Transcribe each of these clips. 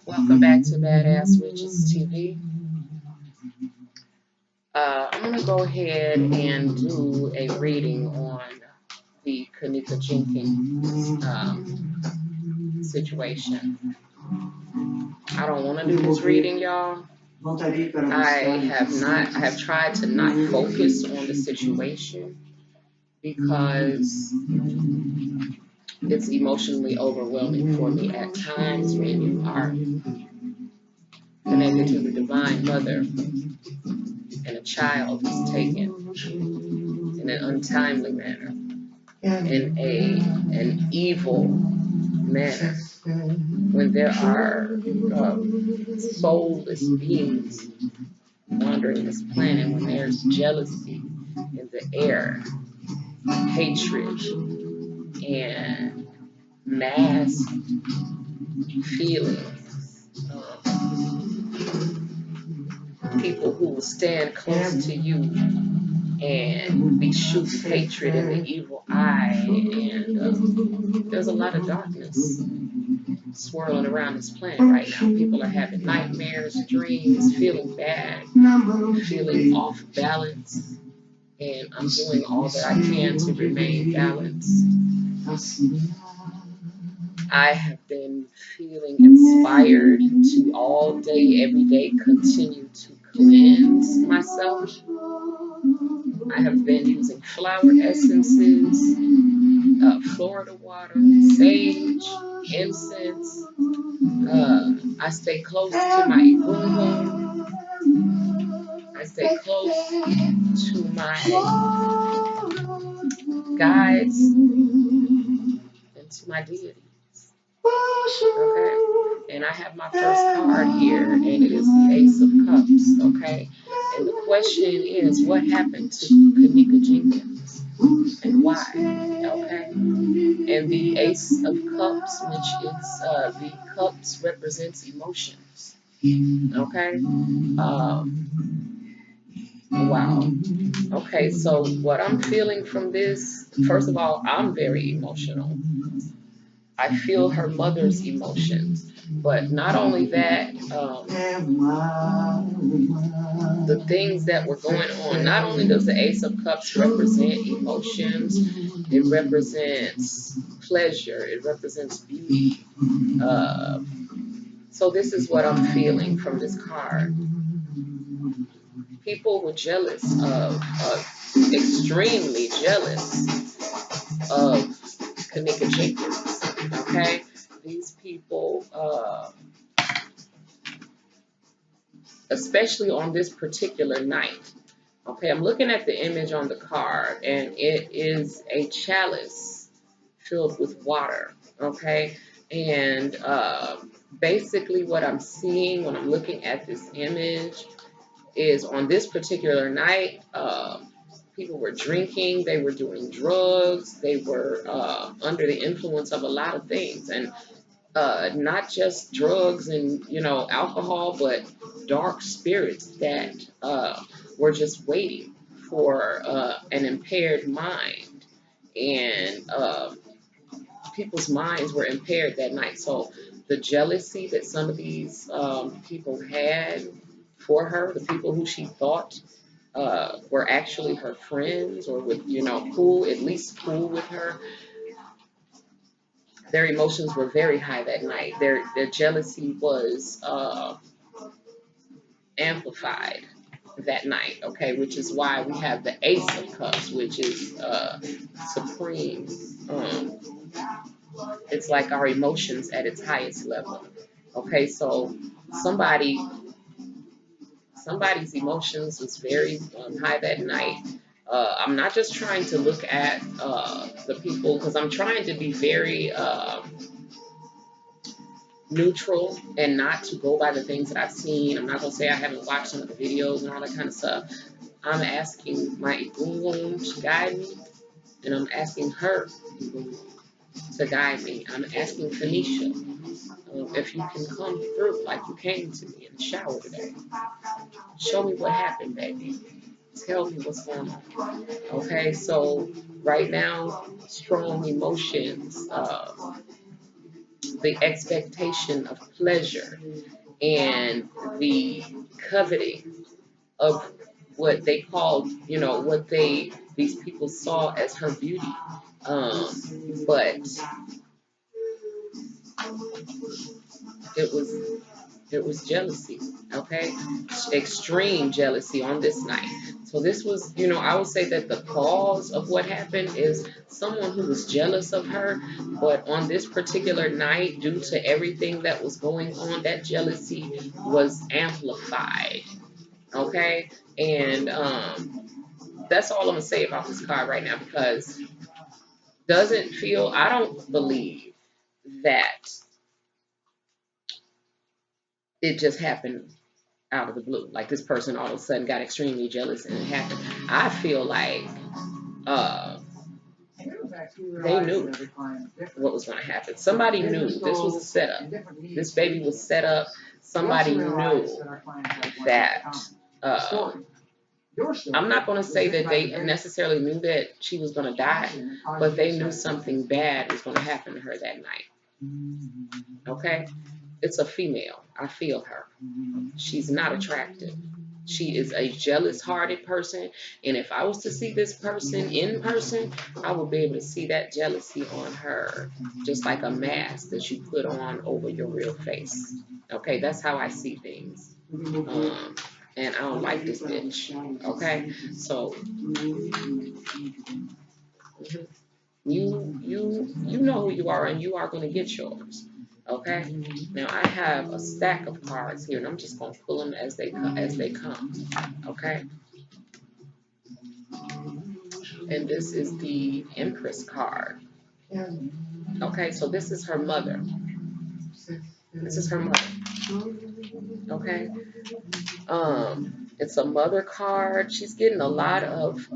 Welcome back to Badass Witches TV. I'm going to go ahead and do a reading on the Kenneka Jenkins situation. I don't want to do this reading, y'all. I have tried to not focus on the situation because it's emotionally overwhelming for me at times when you are connected to the Divine Mother and a child is taken in an untimely manner, in an evil manner, when there are soulless beings wandering this planet, when there's jealousy in the air, hatred, and mass feelings, people who will stand close to you and be shooting hatred in the evil eye, and there's a lot of darkness swirling around this planet right now. People are having nightmares, dreams, feeling bad, feeling off balance, and I'm doing all that I can to remain balanced. I have been feeling inspired to all day, every day, continue to cleanse myself. I have been using flower essences, Florida water, sage, incense. I stay close to my egungun. I stay close to my guides and to my deities. Okay, and I have my first card here, and it is the Ace of Cups. Okay, and the question is, what happened to Kenneka Jenkins, and why? Okay, and the Ace of Cups, which is the cups represents emotions. Okay, wow. Okay, so what I'm feeling from this, first of all, I'm very emotional. I feel her mother's emotions. But not only that, the things that were going on, not only does the Ace of Cups represent emotions, it represents pleasure, it represents beauty. So this is what I'm feeling from this card. People were jealous extremely jealous of Kenneka Jenkins, okay? These people, especially on this particular night, okay, I'm looking at the image on the card, and it is a chalice filled with water, okay? And basically what I'm seeing when I'm looking at this image is on this particular night, people were drinking, they were doing drugs, they were under the influence of a lot of things, and not just drugs and alcohol, but dark spirits that were just waiting for an impaired mind, and people's minds were impaired that night. So the jealousy that some of these people had for her, the people who she thought were actually her friends or with at least cool with her, their emotions were very high that night. Their jealousy was amplified that night, okay, which is why we have the Ace of Cups, which is supreme. It's like our emotions at its highest level. Okay, so somebody's emotions was very high that night. I'm not just trying to look at the people, because I'm trying to be very neutral and not to go by the things that I've seen. I'm not going to say I haven't watched some of the videos and all that kind of stuff. I'm asking my Egungun to guide me, and I'm asking her to guide me. I'm asking Phoenicia if you can come through like you came to me in the shower today. Show me what happened, baby. Tell me what's going on. Okay, so right now, strong emotions. the expectation of pleasure and the coveting of what they called, what these people saw as her beauty. Um, but it was it was jealousy, okay? Extreme jealousy on this night. So this was, I would say that the cause of what happened is someone who was jealous of her, but on this particular night, due to everything that was going on, that jealousy was amplified, okay? And that's all I'm gonna say about this card right now because I don't believe that it just happened out of the blue. Like this person all of a sudden got extremely jealous and it happened. I feel like uh, they knew what was going to happen. Somebody knew this was a setup. This baby was set up. Somebody knew that. I'm not going to say that they necessarily knew that she was going to die, but they knew something bad was going to happen to her that night. Okay? It's a female. I feel her. She's not attractive. She is a jealous-hearted person, and if I was to see this person in person, I would be able to see that jealousy on her, just like a mask that you put on over your real face. Okay, that's how I see things. And I don't like this bitch. Okay, so you know who you are, and you are going to get yours. Okay. Now I have a stack of cards here, and I'm just gonna pull them as they come. Okay. And this is the Empress card. Okay. So this is her mother. This is her mother. Okay. It's a mother card. She's getting a lot of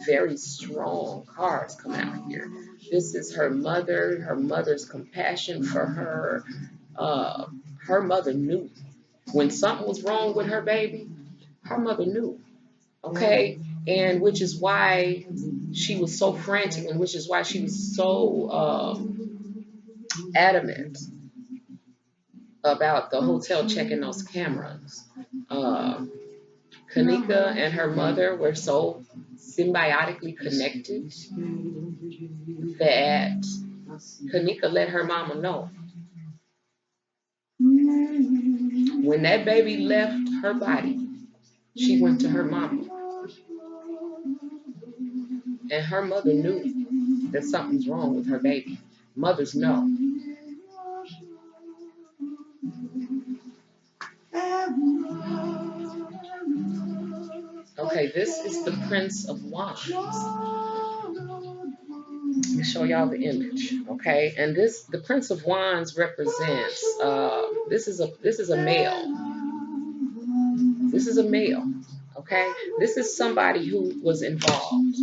very strong cards coming out here. This is her mother. Her mother's compassion for her. Her mother knew when something was wrong with her baby. Her mother knew, okay, and which is why she was so frantic, and which is why she was so adamant about the hotel checking those cameras. Kenneka and her mother were so symbiotically connected that Kenneka let her mama know. When that baby left her body, she went to her mama. And her mother knew that something's wrong with her baby. Mothers know. Okay, this is the Prince of Wands. Let me show y'all the image, okay? And the Prince of Wands represents. This is a male. This is a male, okay? This is somebody who was involved.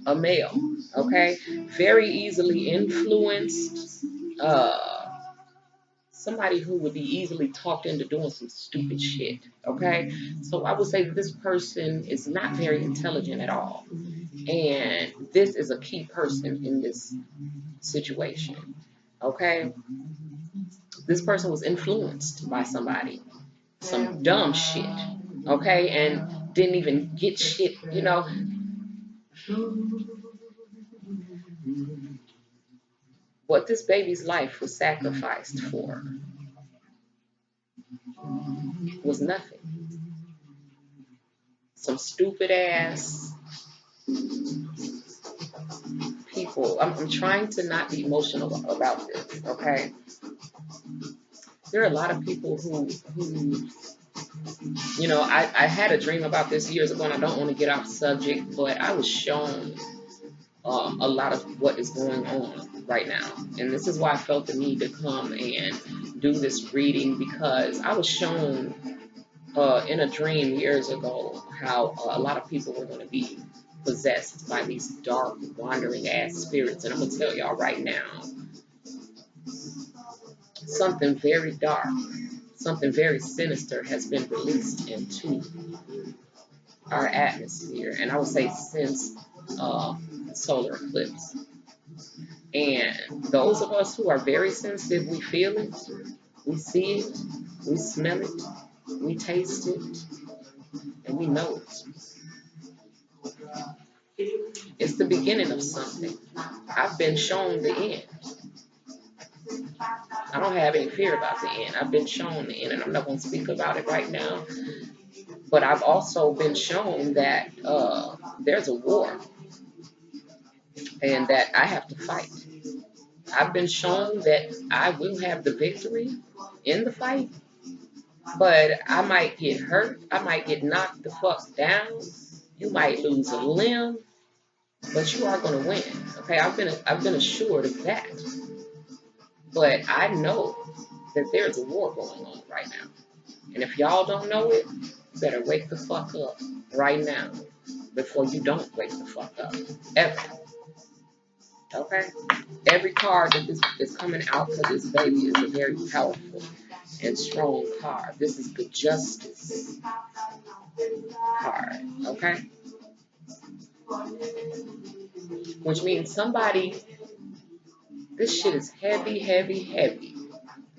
A male, okay? Very easily influenced. Somebody who would be easily talked into doing some stupid shit, okay? So I would say that this person is not very intelligent at all. And this is a key person in this situation, okay? This person was influenced by somebody, some dumb shit, okay? And didn't even get shit, what this baby's life was sacrificed for was nothing. Some stupid ass people. I'm trying to not be emotional about this, okay? There are a lot of people who I had a dream about this years ago, and I don't want to get off subject, but I was shown a lot of what is going on right now. And this is why I felt the need to come and do this reading, because I was shown in a dream years ago how a lot of people were going to be possessed by these dark, wandering ass spirits. And I'm going to tell y'all right now, something very dark, something very sinister has been released into our atmosphere. And I would say since solar eclipse. And those of us who are very sensitive, we feel it, we see it, we smell it, we taste it, and we know it. It's the beginning of something. I've been shown the end. I don't have any fear about the end. I've been shown the end, and I'm not going to speak about it right now. But I've also been shown that there's a war and that I have to fight. I've been shown that I will have the victory in the fight, but I might get hurt. I might get knocked the fuck down. You might lose a limb, but you are going to win. Okay, I've been assured of that. But I know that there's a war going on right now. And if y'all don't know it, you better wake the fuck up right now before you don't wake the fuck up. Ever. Okay? Every card that is coming out for this baby is a very powerful and strong card. This is the Justice card. Okay? Which means somebody, this shit is heavy, heavy, heavy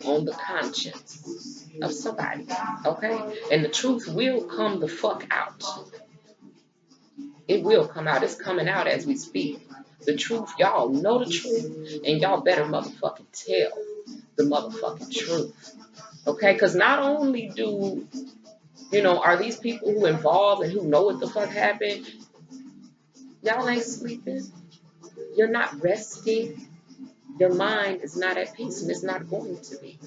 on the conscience of somebody, okay? And the truth will come the fuck out. It will come out. It's coming out as we speak. The truth, y'all know the truth, and y'all better motherfucking tell the motherfucking truth, okay? Because not only do, are these people who involved and who know what the fuck happened, y'all ain't sleeping. You're not resting. Your mind is not at peace, and it's not going to be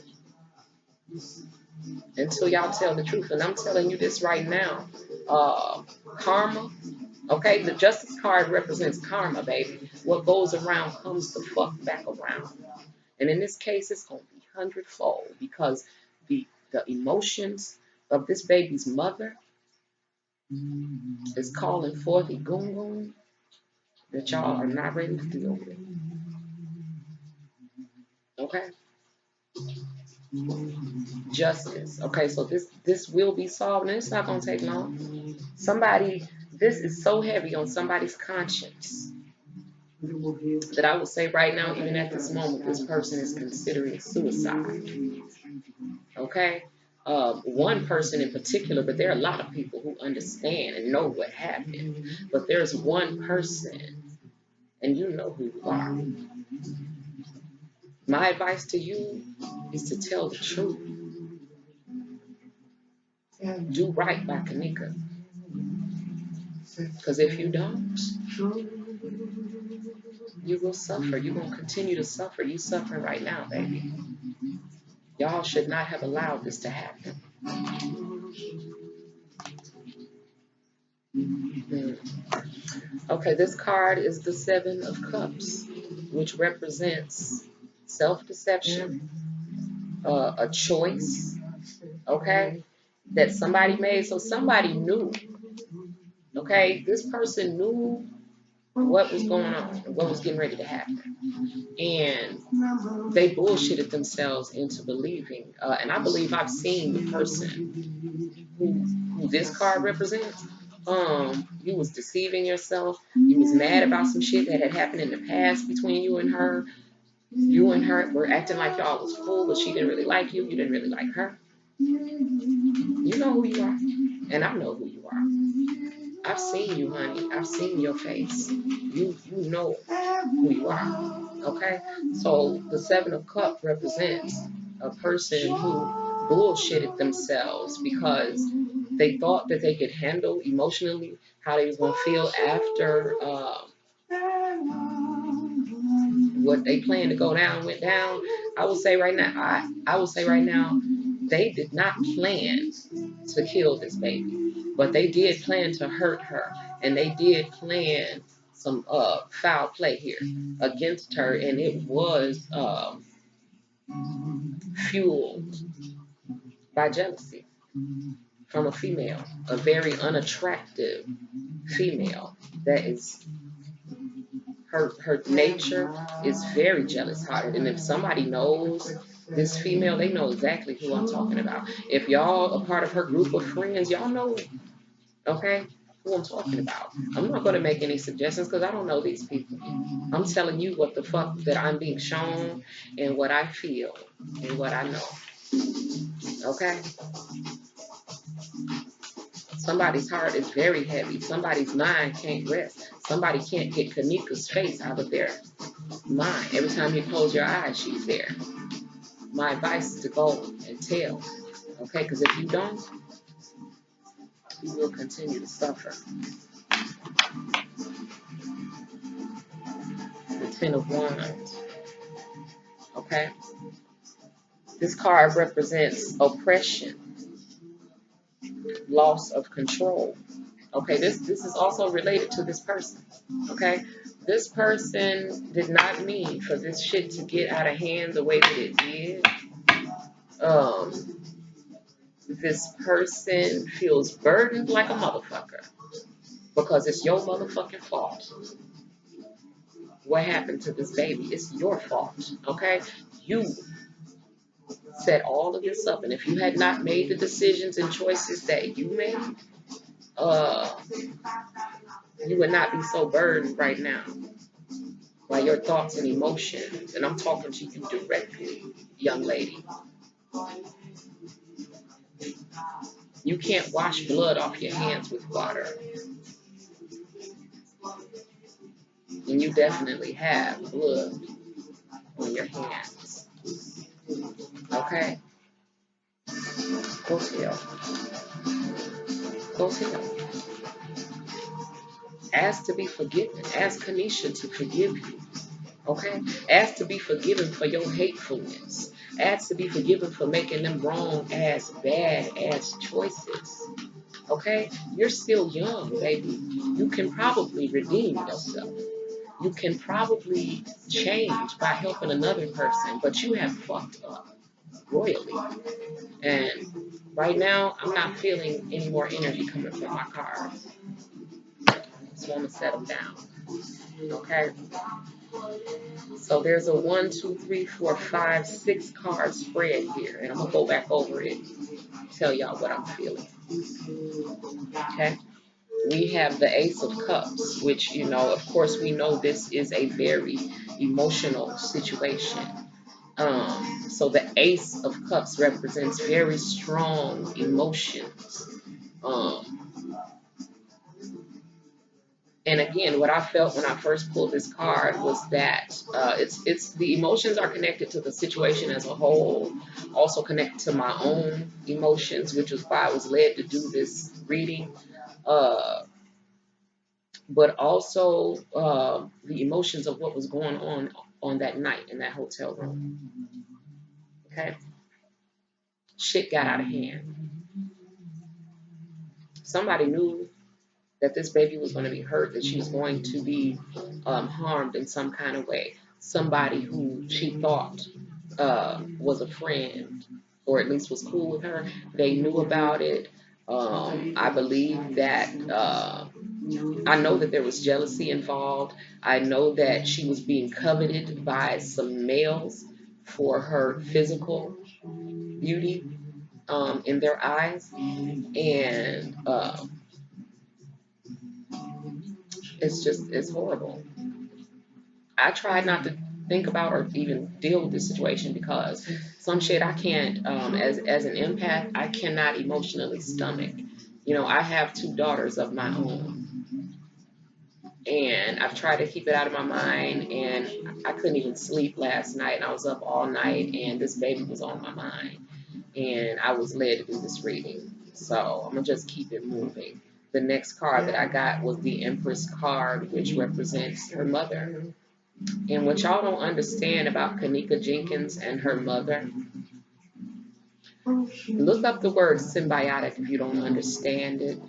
until y'all tell the truth. And I'm telling you this right now. Karma, okay? The Justice card represents karma, baby. What goes around comes the fuck back around. And in this case, it's going to be hundredfold because the emotions of this baby's mother is calling forth a gungun that y'all are not ready to deal with. Okay? Justice. Okay, so this will be solved, and it's not going to take long. This is so heavy on somebody's conscience that I would say right now, even at this moment, this person is considering suicide. Okay? One person in particular, but there are a lot of people who understand and know what happened. But there's one person, and you know who you are. My advice to you is to tell the truth. Do right by Kenneka. Because if you don't, you will suffer. You're going to continue to suffer. You suffering right now, baby. Y'all should not have allowed this to happen. Okay, this card is the Seven of Cups, which represents self-deception, a choice, okay, that somebody made. So somebody knew, okay, this person knew what was going on, what was getting ready to happen. And they bullshitted themselves into believing. And I believe I've seen the person who this card represents. You was deceiving yourself. You was mad about some shit that had happened in the past between you and her. You and her were acting like y'all was cool, but she didn't really like you. You didn't really like her. You know who you are, and I know who you are. I've seen you, honey. I've seen your face. You know who you are. Okay? So the Seven of Cups represents a person who bullshitted themselves because they thought that they could handle emotionally how they was going to feel after what they planned to go down went down. I will say right now, they did not plan to kill this baby, but they did plan to hurt her, and they did plan some foul play here against her, and it was fueled by jealousy from a female, a very unattractive female that is her nature is very jealous-hearted. And if somebody knows this female, they know exactly who I'm talking about. If y'all a part of her group of friends, y'all know, okay? who I'm talking about. I'm not going to make any suggestions because I don't know these people. I'm telling you what the fuck that I'm being shown and what I feel and what I know. Okay? Somebody's heart is very heavy. Somebody's mind can't rest. Somebody can't get Kenneka's face out of their mind. Every time you close your eyes, she's there. My advice is to go and tell. Okay? Because if you don't, you will continue to suffer. The Ten of Wands. Okay? This card represents oppression, loss of control. Okay, this is also related to this person. Okay? This person did not mean for this shit to get out of hand the way that it did. This person feels burdened like a motherfucker because it's your motherfucking fault. What happened to this baby? It's your fault. Okay? You set all of this up, and if you had not made the decisions and choices that you made, you would not be so burdened right now by your thoughts and emotions. And I'm talking to you directly, young lady. You can't wash blood off your hands with water. And you definitely have blood on your hands. Okay? Go tell. Go tell. Ask to be forgiven. Ask Kanisha to forgive you. Okay? Ask to be forgiven for your hatefulness. Ask to be forgiven for making them wrong ass, bad ass choices. Okay? You're still young, baby. You can probably redeem yourself. You can probably change by helping another person, but you have fucked up royally. And right now, I'm not feeling any more energy coming from my cards. Just want to set them down. Okay? So there's a 1, 2, 3, 4, 5, 6 card spread here. And I'm going to go back over it, tell y'all what I'm feeling. Okay? We have the Ace of Cups, which, you know, of course, we know this is a very emotional situation. So the Ace of Cups represents very strong emotions. And again, what I felt when I first pulled this card was that it's the emotions are connected to the situation as a whole, also connected to my own emotions, which is why I was led to do this reading. But also the emotions of what was going on that night in that hotel room. Okay? Shit got out of hand. Somebody knew that this baby was going to be hurt, that she was going to be harmed in some kind of way. Somebody who she thought was a friend, or at least was cool with her, they knew about it. I believe that, I know that there was jealousy involved. I know that she was being coveted by some males for her physical beauty in their eyes. And it's horrible. I tried not to think about or even deal with this situation because some shit I can't, as an empath, I cannot emotionally stomach. You know, I have 2 daughters of my own. And I've tried to keep it out of my mind, and I couldn't even sleep last night. And I was up all night, and this baby was on my mind. And I was led to do this reading. So I'm going to just keep it moving. The next card that I got was the Empress card, which represents her mother. And what y'all don't understand about Kenneka Jenkins and her mother, look up the word symbiotic if you don't understand it.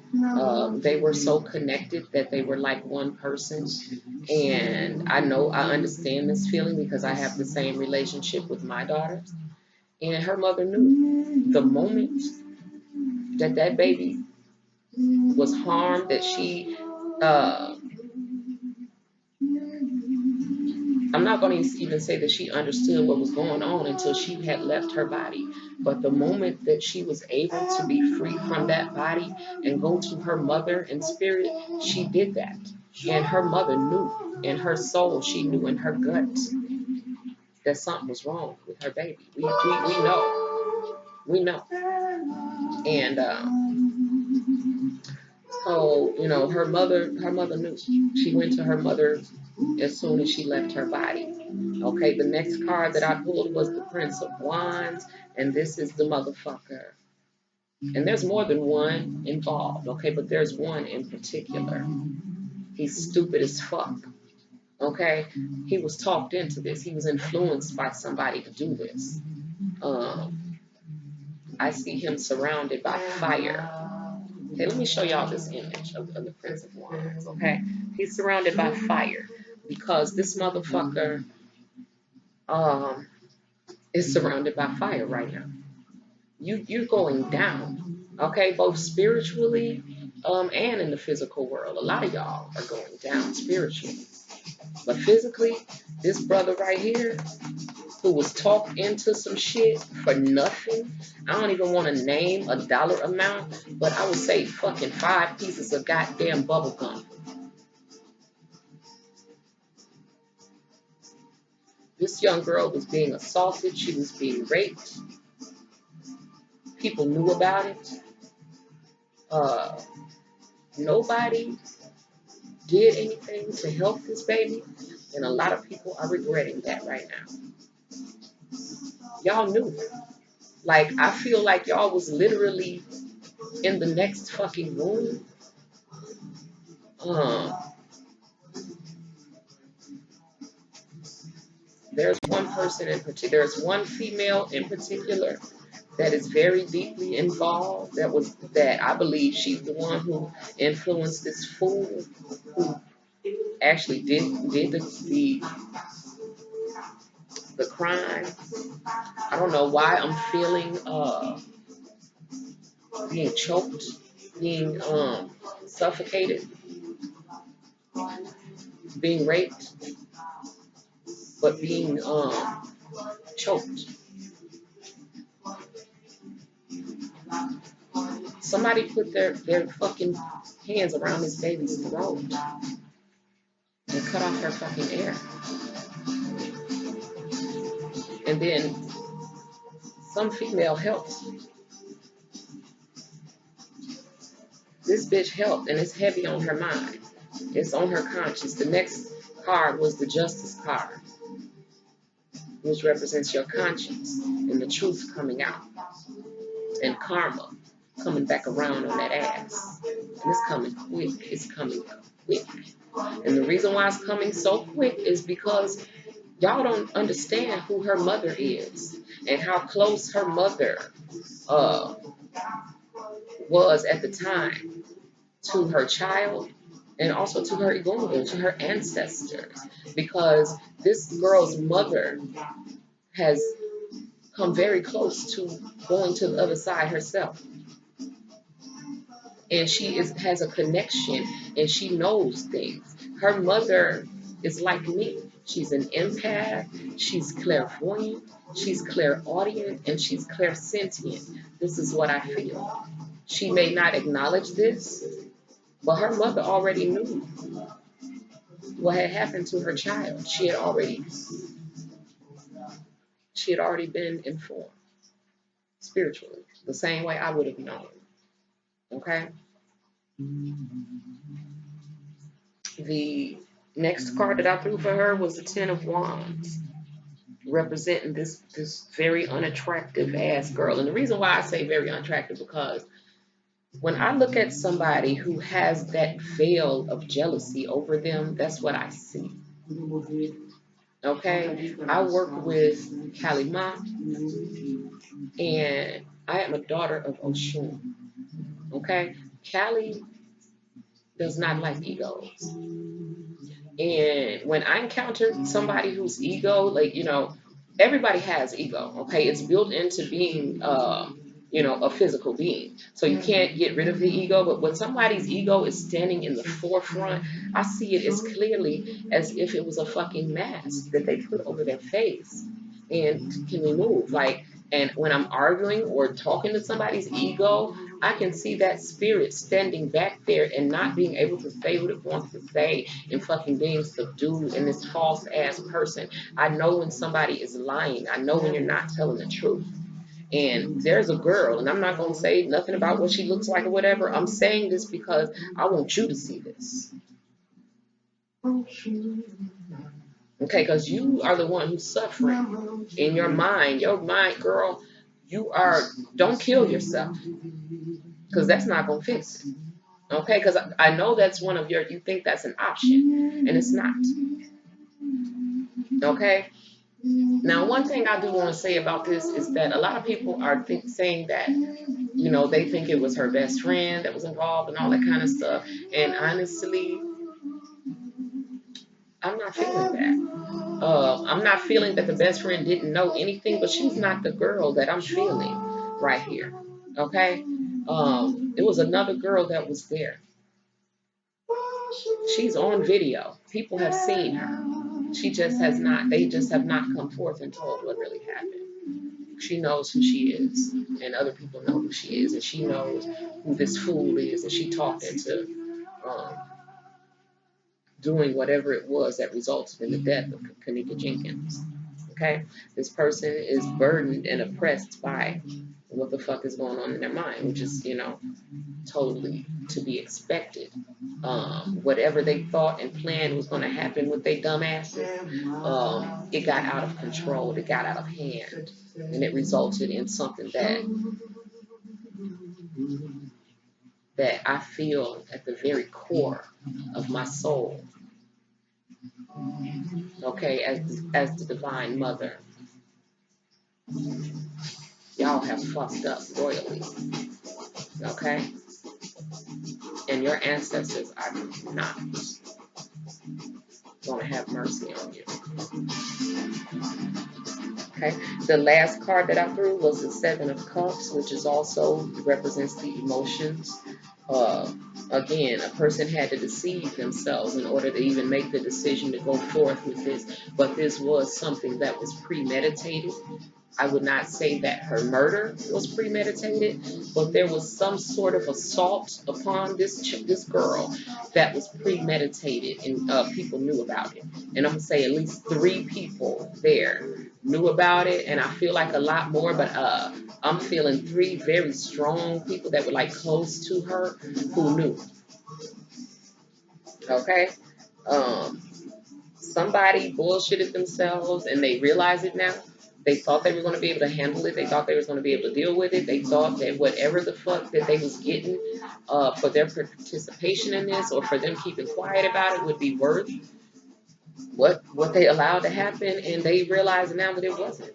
They were so connected that they were like one person. And I understand this feeling because I have the same relationship with my daughters. And her mother knew the moment that baby was harmed, that she I'm not going to even say that she understood what was going on until she had left her body. But the moment that she was able to be free from that body and go to her mother in spirit, she did that. And her mother knew in her soul, she knew in her gut that something was wrong with her baby. We know. We know. And so, her mother knew. She went to her mother as soon as she left her body. Okay, the next card that I pulled was the Prince of Wands, and this is the motherfucker. And there's more than one involved, okay, but there's one in particular. He's stupid as fuck, okay? He was talked into this. He was influenced by somebody to do this. I see him surrounded by fire. Okay, let me show y'all this image of the Prince of Wands, okay? He's surrounded by fire because this motherfucker is surrounded by fire right now. You're going down, okay, both spiritually and in the physical world. A lot of y'all are going down spiritually. But physically, this brother right here who was talked into some shit for nothing. I don't even want to name a dollar amount, but I would say fucking 5 pieces of goddamn bubble gum. This young girl was being assaulted. She was being raped. People knew about it. Nobody did anything to help this baby, and a lot of people are regretting that right now. Y'all knew. Like, I feel like y'all was literally in the next fucking room. There's one person in particular, there's one female in particular that is very deeply involved. That I believe she's the one who influenced this fool who actually did the crime. I don't know why I'm feeling being choked, being suffocated, being raped, but being choked. Somebody put their fucking hands around this baby's throat and cut off her fucking air. And then some female helped. This bitch helped, and it's heavy on her mind. It's on her conscience. The next card was the Justice card, which represents your conscience and the truth coming out. And karma coming back around on that ass. And it's coming quick. It's coming quick. And the reason why it's coming so quick is because y'all don't understand who her mother is and how close her mother was at the time to her child and also to her Igungu, to her ancestors. Because this girl's mother has come very close to going to the other side herself. And she has a connection and she knows things. Her mother is like me. She's an empath, she's clairvoyant, she's clairaudient, and she's clairsentient. This is what I feel. She may not acknowledge this, but her mother already knew what had happened to her child. She had already been informed spiritually, the same way I would have known. Okay? The next card that I threw for her was the Ten of Wands, representing this very unattractive ass girl. And the reason why I say very unattractive, because when I look at somebody who has that veil of jealousy over them, that's what I see. Okay? I work with Kalima, and I am a daughter of Oshun. Okay? Kali does not like egos. And when I encounter somebody whose ego, like, everybody has ego, okay? It's built into being, a physical being. So you can't get rid of the ego. But when somebody's ego is standing in the forefront, I see it as clearly as if it was a fucking mask that they put over their face and can remove. And when I'm arguing or talking to somebody's ego, I can see that spirit standing back there and not being able to say what it wants to say and fucking being subdued in this false ass person. I know when somebody is lying. I know when you're not telling the truth. And there's a girl, and I'm not going to say nothing about what she looks like or whatever. I'm saying this because I want you to see this. Okay, because you are the one who's suffering in your mind, girl. Don't kill yourself, because that's not going to fix it. Okay, because I know that's you think that's an option, and it's not. Okay. Now, one thing I do want to say about this is that a lot of people are saying that, they think it was her best friend that was involved and all that kind of stuff. And honestly, I'm not feeling that. I'm not feeling that the best friend didn't know anything, but she's not the girl that I'm feeling right here. Okay? It was another girl that was there. She's on video. People have seen her. They just have not come forth and told what really happened. She knows who she is, and other people know who she is, and she knows who this fool is that she talked into doing whatever it was that resulted in the death of Kenneka Jenkins. Okay? This person is burdened and oppressed by what the fuck is going on in their mind, which is, totally to be expected. Whatever they thought and planned was going to happen with their dumb asses, it got out of control, it got out of hand, and it resulted in something that I feel at the very core of my soul, okay, as the Divine Mother. Y'all have fucked up royally, okay? And your ancestors are not going to have mercy on you. Okay, the last card that I threw was the Seven of Cups, which is also represents the emotions. Again, a person had to deceive themselves in order to even make the decision to go forth with this, but this was something that was premeditated. I would not say that her murder was premeditated, but there was some sort of assault upon this girl that was premeditated, and people knew about it. And I'm going to say at least 3 people there knew about it, and I feel like a lot more, but I'm feeling 3 very strong people that were like close to her who knew. Okay? Somebody bullshitted themselves and they realize it now. They thought they were going to be able to handle it. They thought they was going to be able to deal with it. They thought that whatever the fuck that they was getting for their participation in this, or for them keeping quiet about it, would be worth what they allowed to happen. And they realize now that it wasn't.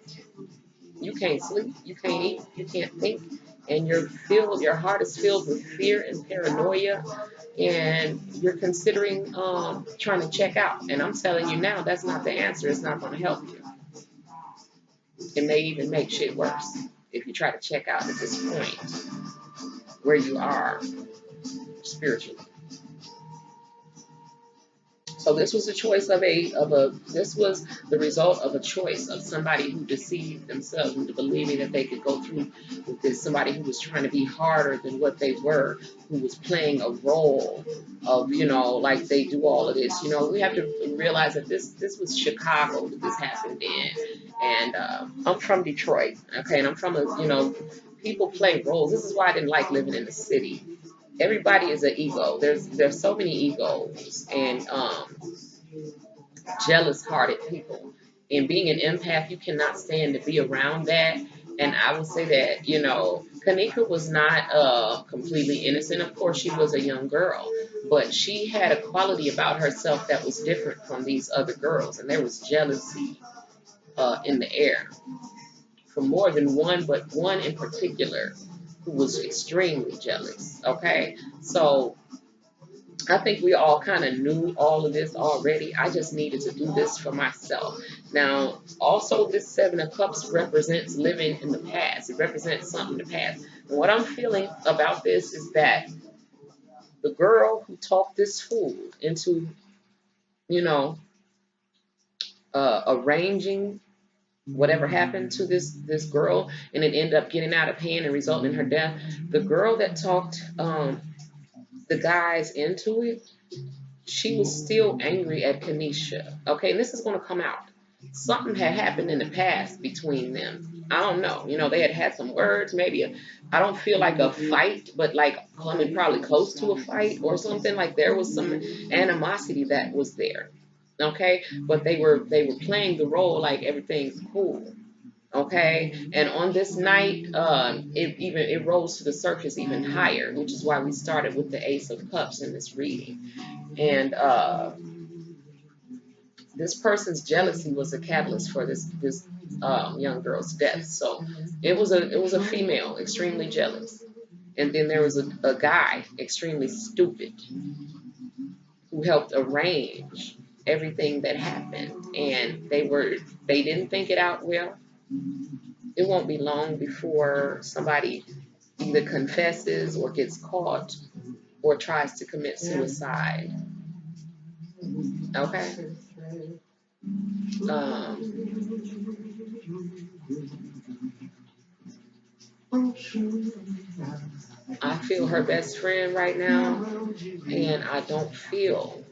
You can't sleep. You can't eat. You can't think. And your heart is filled with fear and paranoia. And you're considering trying to check out. And I'm telling you now, that's not the answer. It's not going to help you. It may even make shit worse if you try to check out at this point where you are spiritually. So this was the choice this was the result of a choice of somebody who deceived themselves into believing that they could go through with this, somebody who was trying to be harder than what they were, who was playing a role of, like they do all of this. We have to realize that this was Chicago that this happened in. And I'm from Detroit, okay, and I'm from people play roles. This is why I didn't like living in the city. Everybody is an ego. There's so many egos and jealous-hearted people. And being an empath, you cannot stand to be around that. And I will say that, Kenneka was not completely innocent. Of course, she was a young girl, but she had a quality about herself that was different from these other girls, and there was jealousy in the air for more than one, but one in particular who was extremely jealous. Okay, so I think we all kind of knew all of this already. I just needed to do this for myself. Now, also, this Seven of Cups represents living in the past. It represents something in the past. And what I'm feeling about this is that the girl who talked this fool into, you know, arranging whatever happened to this girl, and it ended up getting out of hand and resulting in her death. The girl that talked the guys into it, she was still angry at Kenesha. Okay, and this is going to come out. Something had happened in the past between them. I don't know. They had some words, maybe I don't feel like a fight, but like coming probably close to a fight or something. Like there was some animosity that was there. Okay, but they were playing the role like everything's cool. Okay, and on this night, it rose to the surface even higher, which is why we started with the Ace of Cups in this reading. And this person's jealousy was a catalyst for this young girl's death. So it was a female extremely jealous, and then there was a guy extremely stupid who helped arrange everything that happened, and they didn't think it out well. It won't be long before somebody either confesses or gets caught or tries to commit suicide. Okay. Um, I feel her best friend right now, and I don't feel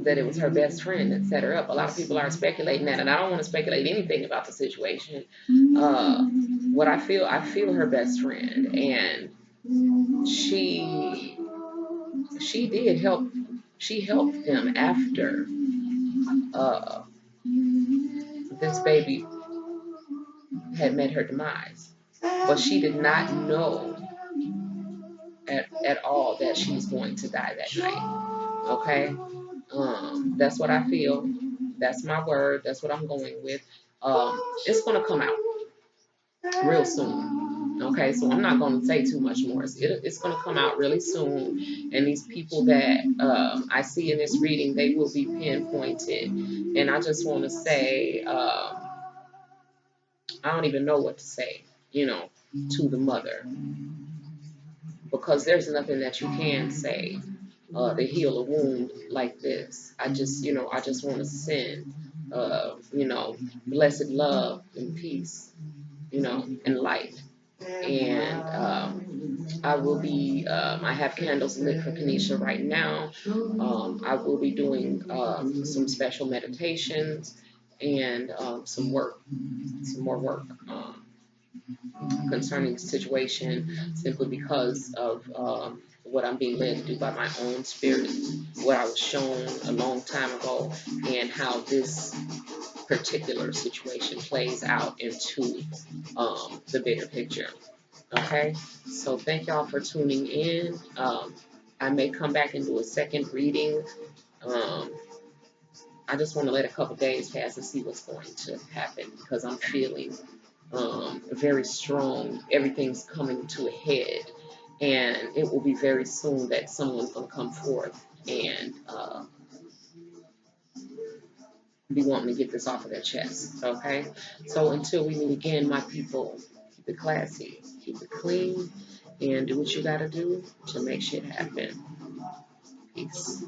that it was her best friend that set her up. A lot of people are speculating that, and I don't want to speculate anything about the situation. Uh, what I feel her best friend, and she did help. She helped them after uh, this baby had met her demise, but she did not know at all that she was going to die that night. Okay, that's what I feel. That's my word. That's what I'm going with. It's gonna come out real soon. Okay, so I'm not going to say too much more. It's going to come out really soon, and these people that I see in this reading, they will be pinpointed. And I just want to say, I don't even know what to say, to the mother, because there's nothing that you can say to heal a wound like this. I just want to send, blessed love and peace, and light. And I will be, I have candles lit for Kenesha right now. I will be doing some special meditations and some more work concerning the situation, simply because of what I'm being led to do by my own spirit, what I was shown a long time ago, and how this particular situation plays out into the bigger picture. Okay, so thank y'all for tuning in. I may come back and do a second reading. Um, I just want to let a couple days pass and see what's going to happen, because I'm feeling very strong. Everything's coming to a head, and it will be very soon that someone's going to come forth and be wanting to get this off of their chest. Okay, so until we meet again, my people, keep it classy, keep it clean, and do what you got to do to make shit happen. Peace.